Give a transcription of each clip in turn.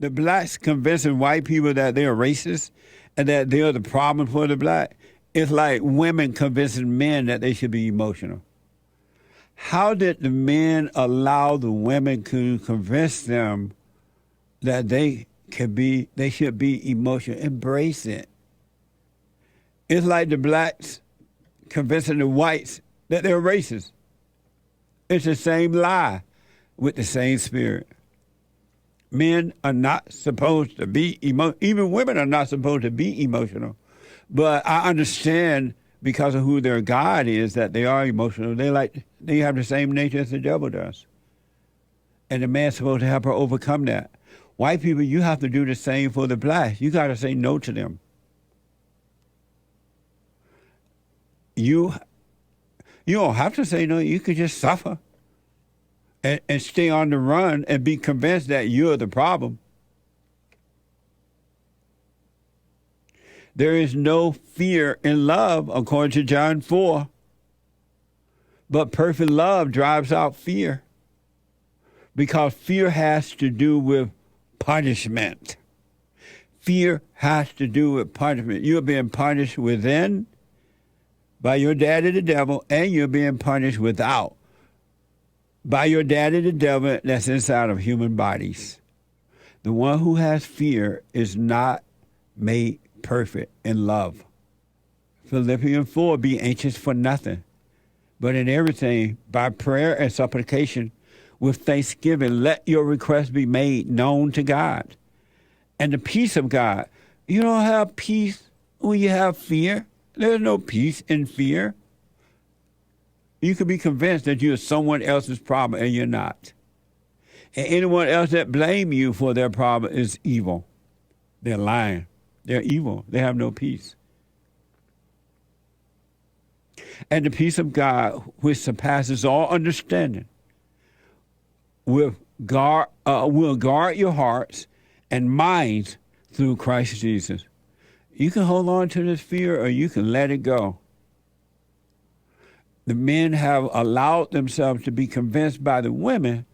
The blacks convincing white people that they're racist and that they're the problem for the black. It's like women convincing men that they should be emotional. How did the men allow the women to convince them that they should be emotional? Embrace it. It's like the blacks convincing the whites that they're racist. It's the same lie with the same spirit. Men are not supposed to be even women are not supposed to be emotional. But I understand because of who their God is that they are emotional. They have the same nature as the devil does. And the man's supposed to help her overcome that. White people, you have to do the same for the blacks. You got to say no to them. You don't have to say no. You could just suffer and stay on the run and be convinced that you're the problem. There is no fear in love, according to John 4. But perfect love drives out fear. Because fear has to do with punishment. Fear has to do with punishment. You're being punished within by your daddy the devil, and you're being punished without by your daddy the devil that's inside of human bodies. The one who has fear is not made perfect in love. Philippians 4, be anxious for nothing, but in everything, by prayer and supplication, with thanksgiving, let your requests be made known to God. And the peace of God. You don't have peace when you have fear. There's no peace in fear. You could be convinced that you're someone else's problem, and you're not. And anyone else that blame you for their problem is evil. They're lying. They're evil. They have no peace. And the peace of God, which surpasses all understanding, will guard your hearts and minds through Christ Jesus. You can hold on to this fear or you can let it go. The men have allowed themselves to be convinced by the women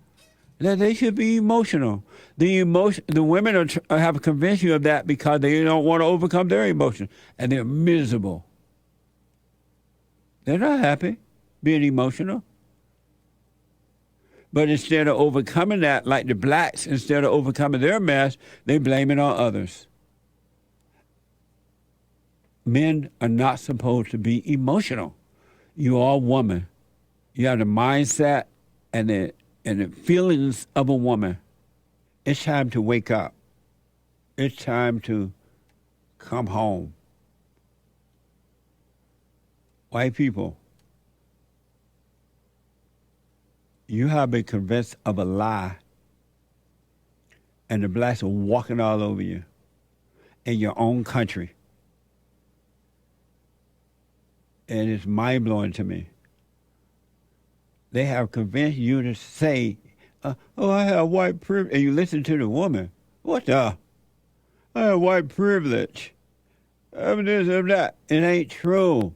that they should be emotional. The women have convinced you of that because they don't want to overcome their emotions, and they're miserable. They're not happy being emotional. But instead of overcoming that, like the blacks, instead of overcoming their mess, they blame it on others. Men are not supposed to be emotional. You are a woman. You have the mindset and the feelings of a woman. It's time to wake up. It's time to come home. White people, you have been convinced of a lie, and the blacks are walking all over you in your own country. And it's mind-blowing to me. They have convinced you to say, I have white privilege. And you listen to the woman. What the? I have white privilege. I'm this, I'm that. It ain't true.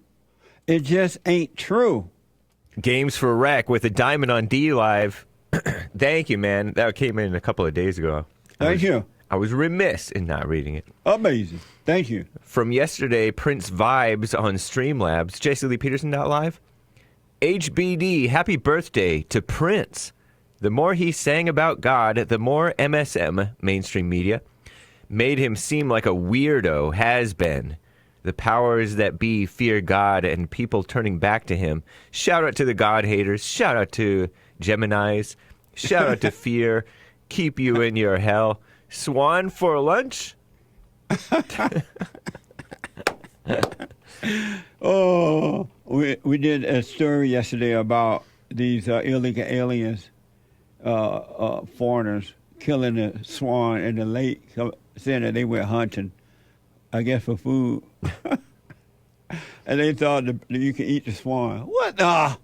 It just ain't true. Games for Rec with a diamond on D Live. Thank you, man. That came in a couple of days ago. Thank you. I was remiss in not reading it. Amazing. Thank you. From yesterday, Prince Vibes on Streamlabs, JCLeePeterson.live. HBD, happy birthday to Prince. The more he sang about God, the more MSM, mainstream media, made him seem like a weirdo has been. The powers that be fear God and people turning back to him. Shout out to the God haters. Shout out to Geminis. Shout out to fear. Keep you in your hell. Swan for lunch? Oh, we did a story yesterday about these illegal aliens, foreigners, killing the swan in the lake, saying that they went hunting, I guess for food. And they thought that you could eat the swan. What the?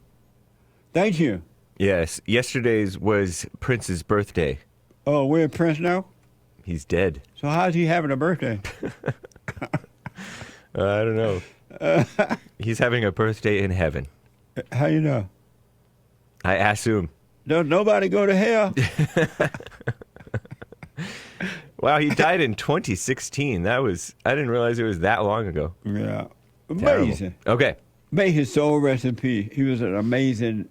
Thank you. Yes, yesterday's was Prince's birthday. Oh, where's Prince now? He's dead. So how's he having a birthday? I don't know. He's having a birthday in heaven. How you know? I assume. Don't nobody go to hell? Wow, he died in 2016. I didn't realize it was that long ago. Yeah. Terrible. Amazing. Okay. May his soul rest in peace. He was an amazing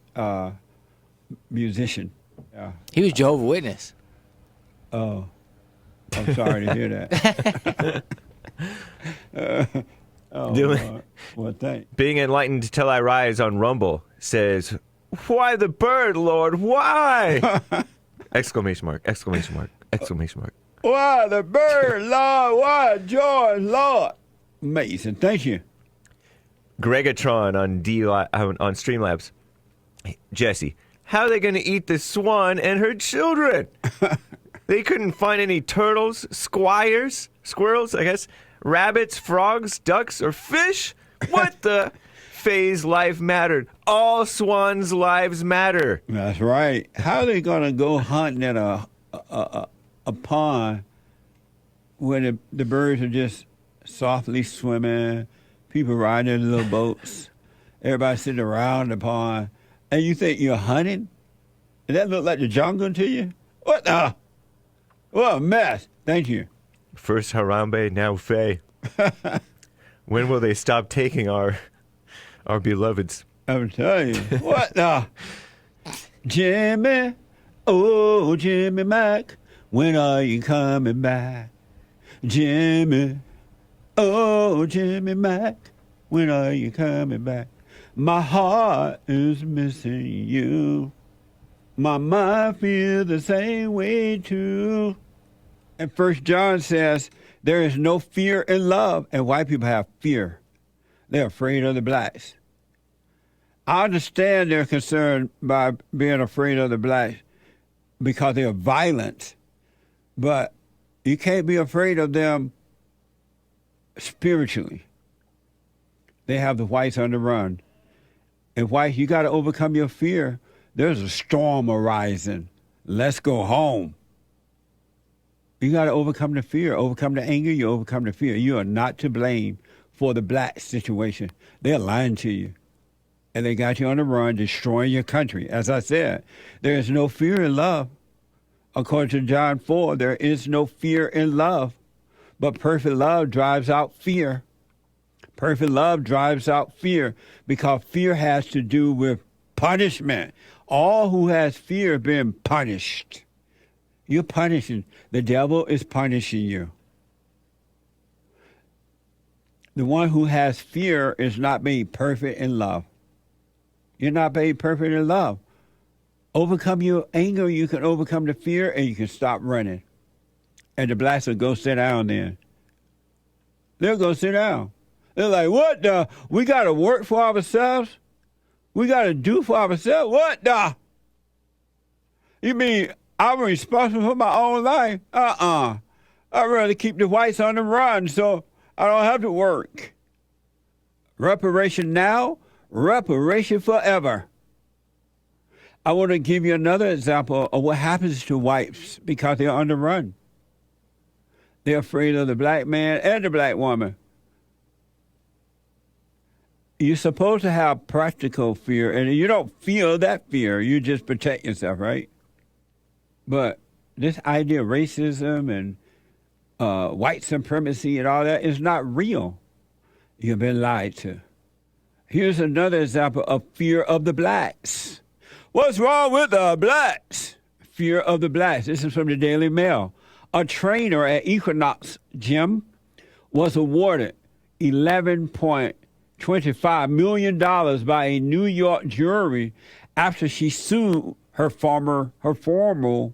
musician. Yeah. He was Jehovah's Witness. Oh, I'm sorry to hear that. Dylan, well, thanks. being enlightened till I rise on Rumble says, "Why the bird, Lord? Why?" Exclamation mark! Exclamation mark! Exclamation mark! Why the bird, Lord? Why joy, Lord? Amazing. Thank you. Gregatron on on Streamlabs. Jesse, how are they going to eat the swan and her children? They couldn't find any turtles, squirrels, I guess, rabbits, frogs, ducks, or fish. What the? Faye's life mattered. All swans' lives matter. That's right. How are they going to go hunting at a pond where the birds are just softly swimming, people riding in little boats, everybody sitting around the pond, and you think you're hunting? Does that look like the jungle to you? What the? What a mess. Thank you. First Harambe, now Faye. When will they stop taking our beloveds? I'm telling you. What the? Jimmy, oh, Jimmy Mac, when are you coming back? Jimmy, oh, Jimmy Mac, when are you coming back? My heart is missing you. My mind feels the same way too. And First John says, there is no fear in love. And white people have fear. They're afraid of the blacks. I understand they're concerned by being afraid of the blacks because they're violent. But you can't be afraid of them spiritually. They have the whites on the run. And whites, you got to overcome your fear. There's a storm arising. Let's go home. You got to overcome the fear, overcome the anger, you overcome the fear. You are not to blame for the black situation. They're lying to you. And they got you on the run, destroying your country. As I said, there is no fear in love. According to John 4, there is no fear in love. But perfect love drives out fear. Perfect love drives out fear because fear has to do with punishment. All who has fear are being punished. You're punishing. The devil is punishing you. The one who has fear is not made perfect in love. You're not made perfect in love. Overcome your anger, you can overcome the fear, and you can stop running. And the blacks will go sit down then. They'll go sit down. They're like, what the? We got to work for ourselves? We got to do for ourselves? What the? You mean I'm responsible for my own life? I'd rather keep the whites on the run so I don't have to work. Reparation now, reparation forever. I want to give you another example of what happens to whites because they're on the run. They're afraid of the black man and the black woman. You're supposed to have practical fear, and you don't feel that fear. You just protect yourself, right? But this idea of racism and white supremacy and all that is not real. You've been lied to. Here's another example of fear of the blacks. What's wrong with the blacks? Fear of the blacks. This is from the Daily Mail. A trainer at Equinox Gym was awarded $11.25 million by a New York jury after she sued her former employer.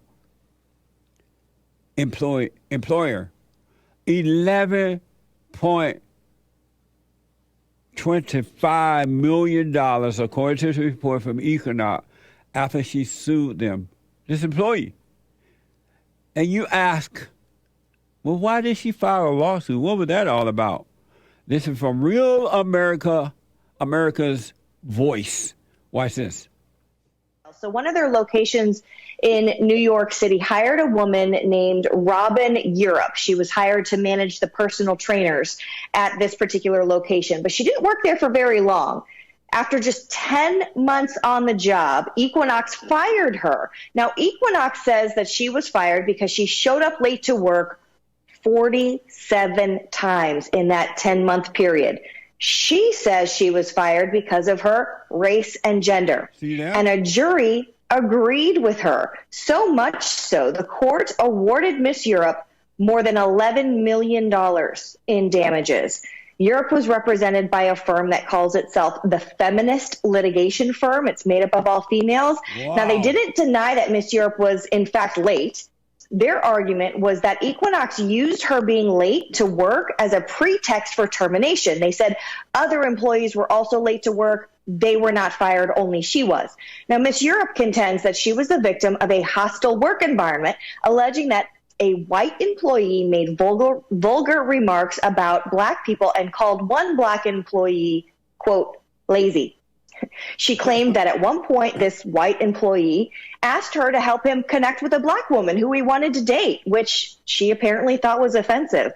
$11.25 million, according to the report from Equinox, after she sued them, this employee. And you ask, well, why did she file a lawsuit? What was that all about? This is from Real America, America's Voice. Watch this. So one of their locations in New York City hired a woman named Robin Europe. She was hired to manage the personal trainers at this particular location, but she didn't work there for very long. After just 10 months on the job, Equinox fired her. Now, Equinox says that she was fired because she showed up late to work 47 times in that 10-month period. She says she was fired because of her race and gender. And a jury agreed with her. So much so, the court awarded Miss Europe more than $11 million in damages. Europe was represented by a firm that calls itself the Feminist Litigation Firm. It's made up of all females. Wow. Now, they didn't deny that Miss Europe was, in fact, late. Their argument was that Equinox used her being late to work as a pretext for termination. They said other employees were also late to work. They were not fired, only she was. Now, Miss Europe contends that she was the victim of a hostile work environment, alleging that a white employee made vulgar remarks about Black people and called one Black employee, quote, lazy. She claimed that at one point, this white employee asked her to help him connect with a Black woman who he wanted to date, which she apparently thought was offensive.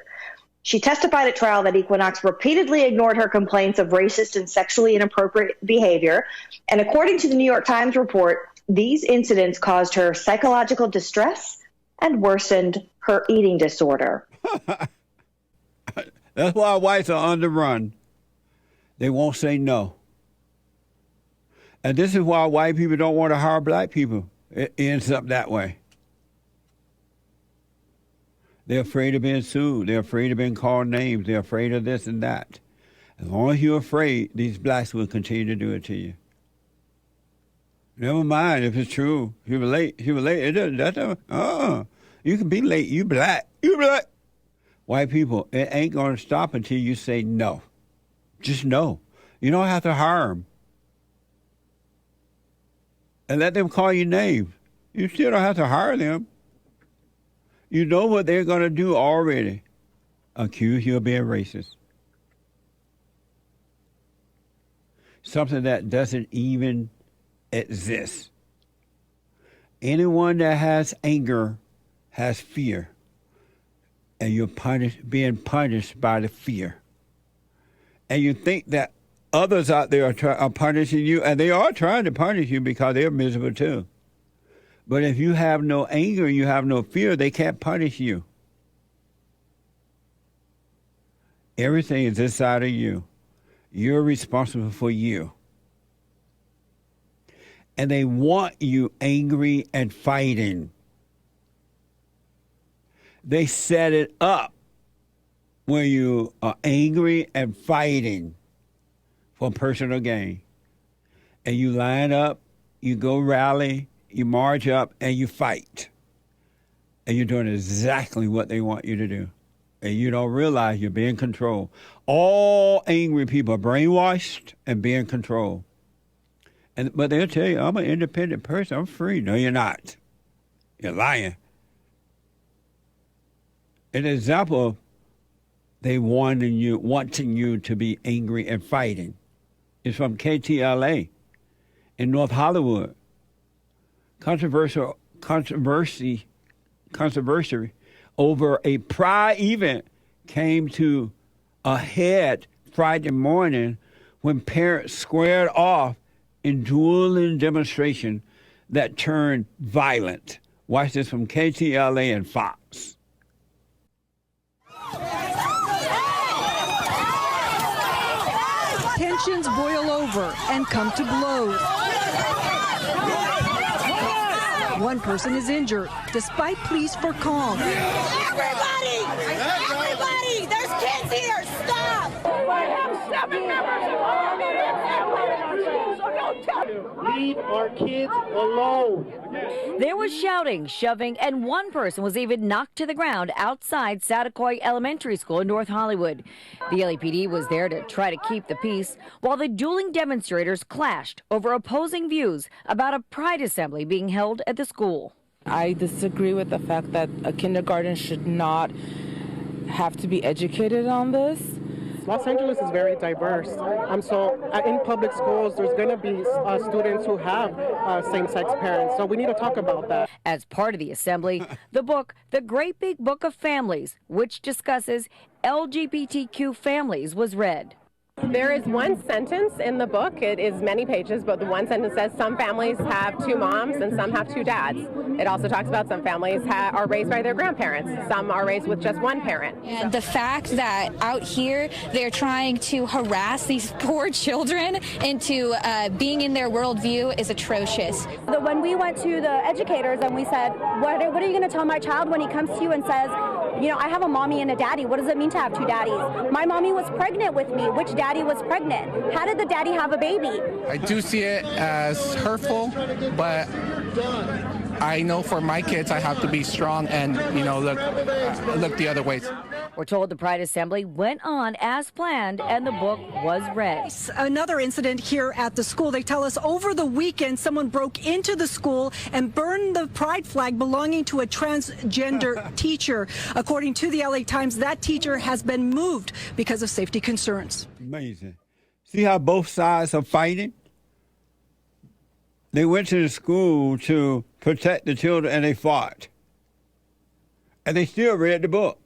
She testified at trial that Equinox repeatedly ignored her complaints of racist and sexually inappropriate behavior. And according to the New York Times report, these incidents caused her psychological distress and worsened her eating disorder. That's why whites are on the run. They won't say no. And this is why white people don't want to hire Black people. It ends up that way. They're afraid of being sued. They're afraid of being called names. They're afraid of this and that. As long as you're afraid, these Blacks will continue to do it to you. Never mind if it's true. If you were late. It doesn't. You can be late. You Black. You Black. White people, it ain't going to stop until you say no. Just no. You don't have to hire them. And let them call you names. You still don't have to hire them. You know what they're going to do already. Accuse you of being racist. Something that doesn't even exist. Anyone that has anger has fear. And you're being punished by the fear. And you think that others out there are punishing you, and they are trying to punish you because they're miserable too. But if you have no anger, you have no fear, they can't punish you. Everything is inside of you. You're responsible for you. And they want you angry and fighting. They set it up where you are angry and fighting for personal gain. And you line up, you go rally, you march up, and you fight. And you're doing exactly what they want you to do. And you don't realize you're being controlled. All angry people are brainwashed and being controlled. But they'll tell you, I'm an independent person, I'm free. No, you're not. You're lying. An example of they wanting you to be angry and fighting is from KTLA in North Hollywood. Controversy over a pride event came to a head Friday morning when parents squared off in dueling demonstration that turned violent. Watch this from KTLA and Fox. Tensions boil over and come to blows. One person is injured, despite pleas for calm. Everybody! Everybody! There's kids here! Stop! I have 7 members of Leave our kids alone. There was shouting, shoving, and one person was even knocked to the ground outside Satakoy Elementary School in North Hollywood. The LAPD was there to try to keep the peace, while the dueling demonstrators clashed over opposing views about a pride assembly being held at the school. I disagree with the fact that a kindergarten should not have to be educated on this. Los Angeles is very diverse. So in public schools, there's going to be students who have same-sex parents. So we need to talk about that. As part of the assembly, the book, The Great Big Book of Families, which discusses LGBTQ families, was read. There is one sentence in the book. It is many pages, but the one sentence says some families have two moms and some have two dads. It also talks about some families are raised by their grandparents. Some are raised with just one parent. And the fact that out here they're trying to harass these poor children into being in their worldview is atrocious. When we went to the educators and we said, what are you going to tell my child when he comes to you and says, you know, I have a mommy and a daddy. What does it mean to have two daddies? My mommy was pregnant with me. Which daddy was pregnant? How did the daddy have a baby? I do see it as hurtful, but I know for my kids I have to be strong and, you know, look the other ways. We're told the Pride Assembly went on as planned and the book was read. Another incident here at the school. They tell us over the weekend someone broke into the school and burned the pride flag belonging to a transgender teacher. According to the LA Times, that teacher has been moved because of safety concerns. Amazing. See how both sides are fighting? They went to the school to protect the children and they fought. And they still read the book.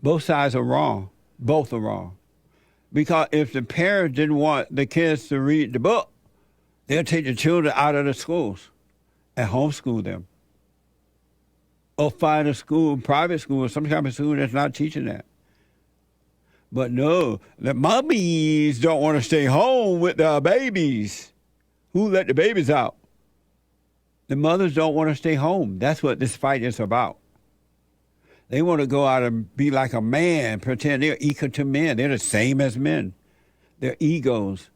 Both sides are wrong. Both are wrong. Because if the parents didn't want the kids to read the book, they'll take the children out of the schools and homeschool them. Or find a school, private school, or some kind of school that's not teaching that. But no, the mummies don't want to stay home with the babies. Who let the babies out? The mothers don't want to stay home. That's what this fight is about. They want to go out and be like a man, pretend they're equal to men. They're the same as men. They're egos.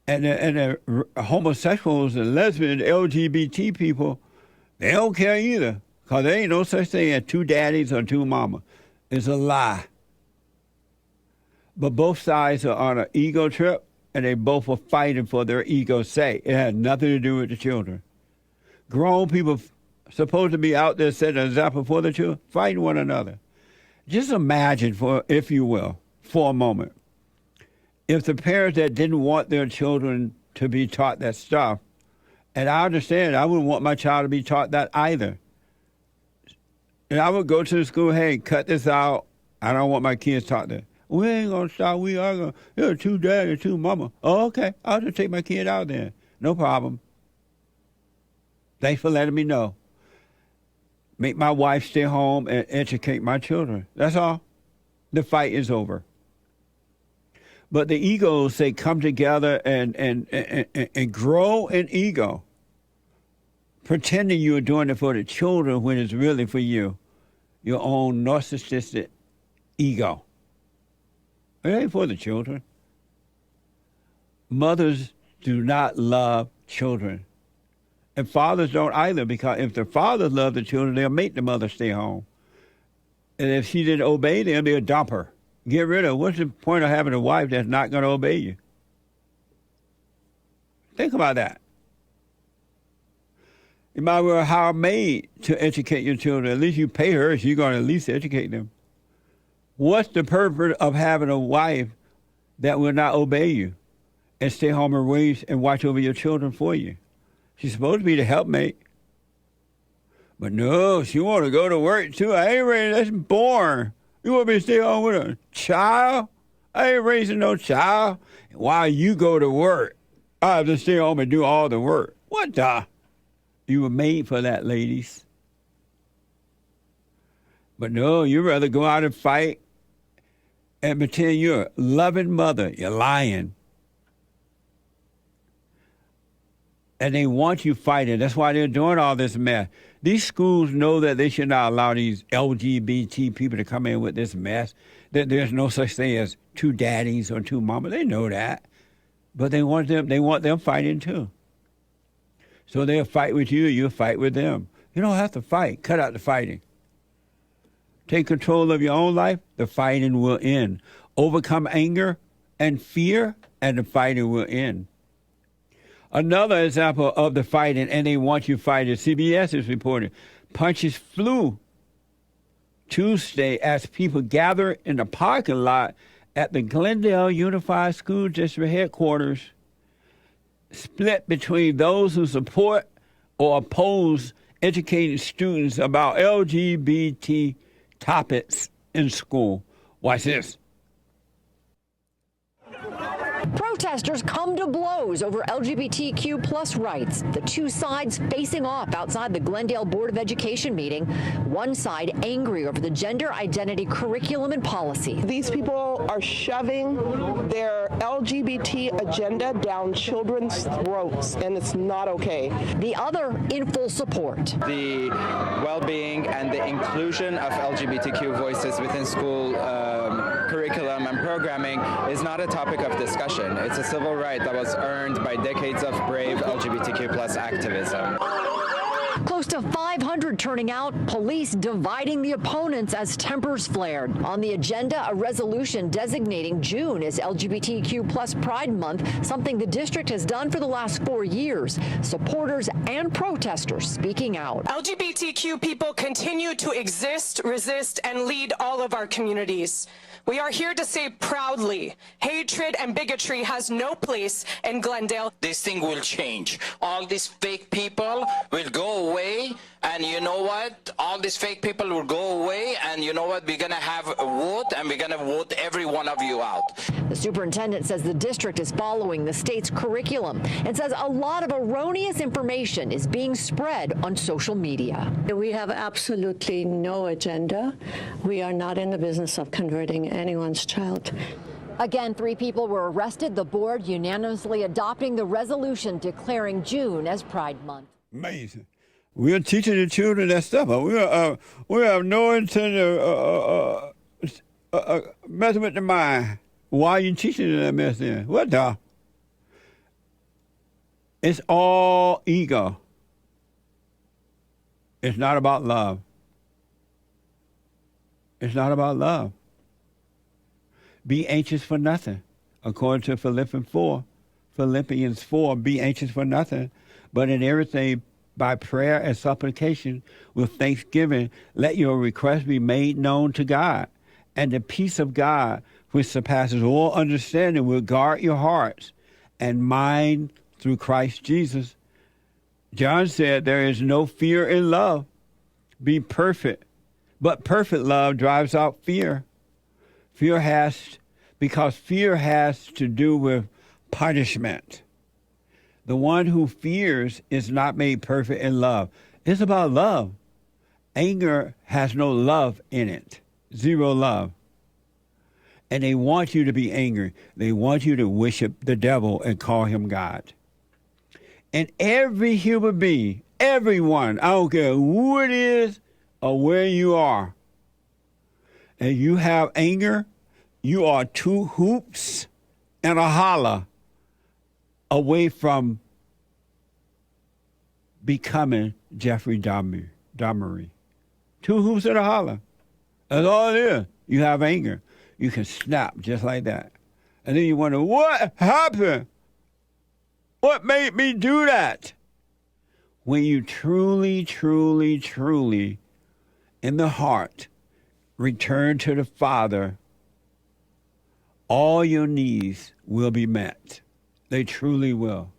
And the homosexuals and lesbians, LGBT people, they don't care either. Because there ain't no such thing as two daddies or two mamas. It's a lie. But both sides are on an ego trip, and they both are fighting for their ego's sake. It had nothing to do with the children. Grown people supposed to be out there setting an example for the children, fighting one another. Just imagine, if you will, for a moment, if the parents that didn't want their children to be taught that stuff, and I understand, I wouldn't want my child to be taught that either. And I would go to the school, hey, cut this out. I don't want my kids taught that. We ain't going to stop. We are going to, there are two daddy and two mama. Oh, okay. I'll just take my kid out there. No problem. Thanks for letting me know. Make my wife stay home and educate my children. That's all. The fight is over. But the egos say come together and grow in ego. Pretending you're doing it for the children when it's really for you. Your own narcissistic ego. It ain't for the children. Mothers do not love children. And fathers don't either, because if the fathers love the children, they'll make the mother stay home. And if she didn't obey them, they'll dump her. Get rid of her. What's the point of having a wife that's not going to obey you? Think about that. You might well hire a maid to educate your children. At least you pay her, she's going to at least educate them. What's the purpose of having a wife that will not obey you and stay home and raise and watch over your children for you? She's supposed to be the helpmate. But no, she want to go to work too. I ain't ready. That's boring. You want me to stay home with a child? I ain't raising no child. While you go to work, I have to stay home and do all the work. What the? You were made for that, ladies. But no, you'd rather go out and fight and pretend you're a loving mother. You're lying. And they want you fighting. That's why they're doing all this mess. These schools know that they should not allow these LGBT people to come in with this mess, that there's no such thing as two daddies or two mamas. They know that. But they want them fighting too. So they'll fight with you, you'll fight with them. You don't have to fight. Cut out the fighting. Take control of your own life, the fighting will end. Overcome anger and fear, and the fighting will end. Another example of the fighting, and they want you fighting, CBS is reporting, punches flew Tuesday as people gather in the parking lot at the Glendale Unified School District headquarters, split between those who support or oppose educating students about LGBT topics in school. Watch this. Protesters come to blows over LGBTQ plus rights. The two sides facing off outside the Glendale Board of Education meeting. One side angry over the gender identity curriculum and policy. These people are shoving their LGBT agenda down children's throats, and it's not okay. The other in full support. The well-being and the inclusion of LGBTQ voices within school curriculum and programming is not a topic of discussion. It's a civil right that was earned by decades of brave LGBTQ plus activism. Close to 500 turning out, police dividing the opponents as tempers flared. On the agenda, a resolution designating June as LGBTQ plus Pride Month, something the district has done for the last 4 years. Supporters and protesters speaking out. LGBTQ people continue to exist, resist, and lead all of our communities. We are here to say proudly, hatred and bigotry has no place in Glendale. This thing will change. All these fake people will go away, and you know what? All these fake people will go away, and you know what? We're going to have a vote, and we're going to vote every one of you out. The superintendent says the district is following the state's curriculum and says a lot of erroneous information is being spread on social media. We have absolutely no agenda. We are not in the business of converting anyone's child. Again, 3 people were arrested. The board unanimously adopting the resolution declaring June as Pride Month. Amazing. We're teaching the children that stuff. We have no intention of messing with the mind. Why are you teaching them that mess then? What the? It's all ego. It's not about love. It's not about love. Be anxious for nothing. According to Philippians 4, be anxious for nothing, but in everything by prayer and supplication with thanksgiving, let your requests be made known to God. And the peace of God, which surpasses all understanding, will guard your hearts and mind through Christ Jesus. John said, there is no fear in love. Be perfect. But perfect love drives out fear. Because fear has to do with punishment. The one who fears is not made perfect in love. It's about love. Anger has no love in it. Zero love. And they want you to be angry. They want you to worship the devil and call him God. And every human being, everyone, I don't care who it is or where you are, and you have anger, you are 2 hoops and a holler away from becoming Jeffrey Dahmer. 2 hoops and a holler. That's all it is. You have anger. You can snap just like that. And then you wonder, what happened? What made me do that? When you truly, truly, truly, in the heart, return to the Father, all your needs will be met. They truly will.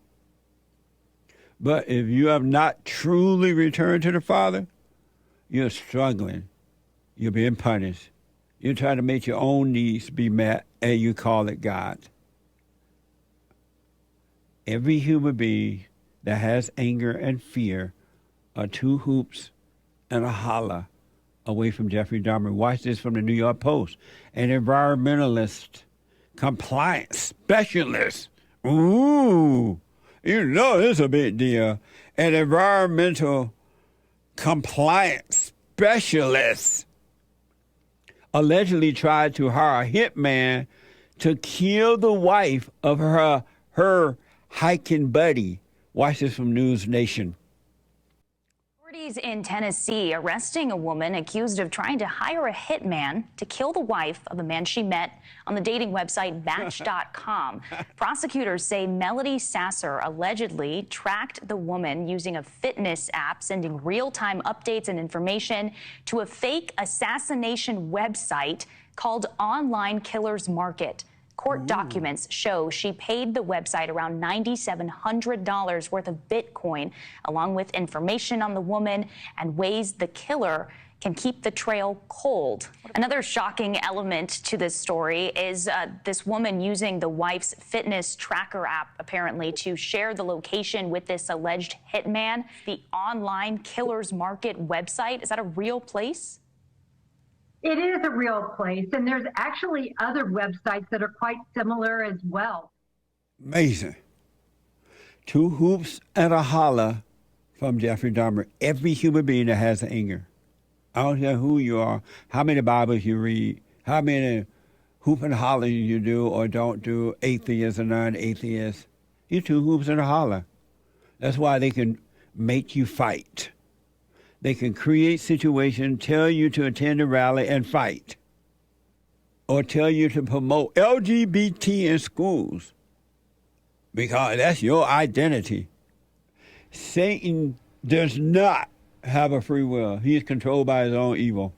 But if you have not truly returned to the Father, you're struggling. You're being punished. You're trying to make your own needs be met, and you call it God. Every human being that has anger and fear are 2 hoops and a holler away from Jeffrey Dahmer. Watch this from the New York Post. An environmentalist, compliance specialist. Ooh, you know this is a big deal. An environmental compliance specialist allegedly tried to hire a hitman to kill the wife of her hiking buddy. Watch this from News Nation. Authorities in Tennessee arresting a woman accused of trying to hire a hitman to kill the wife of a man she met on the dating website Match.com. Prosecutors say Melody Sasser allegedly tracked the woman using a fitness app, sending real-time updates and information to a fake assassination website called Online Killers Market. Court documents show she paid the website around $9,700 worth of Bitcoin, along with information on the woman and ways the killer can keep the trail cold. Another shocking element to this story is this woman using the wife's fitness tracker app, apparently, to share the location with this alleged hitman. The online killer's market website, is that a real place? It is a real place, and there's actually other websites that are quite similar as well. Amazing. 2 hoops and a holler from Jeffrey Dahmer. Every human being that has anger. I don't care who you are, how many Bibles you read, how many hoop and holler you do or don't do, atheist or non-atheist. You're 2 hoops and a holler. That's why they can make you fight. They can create situations, tell you to attend a rally and fight, or tell you to promote LGBT in schools, because that's your identity. Satan does not have a free will. He is controlled by his own evil.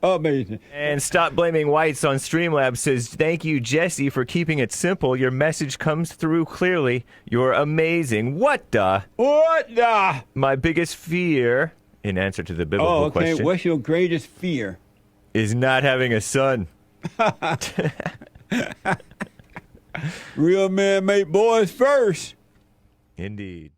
Amazing. And Stop Blaming Whites on Streamlabs says, thank you, Jesse, for keeping it simple. Your message comes through clearly. You're amazing. What the? What the? My biggest fear, in answer to the biblical question. What's your greatest fear? Is not having a son. Real men make boys first. Indeed.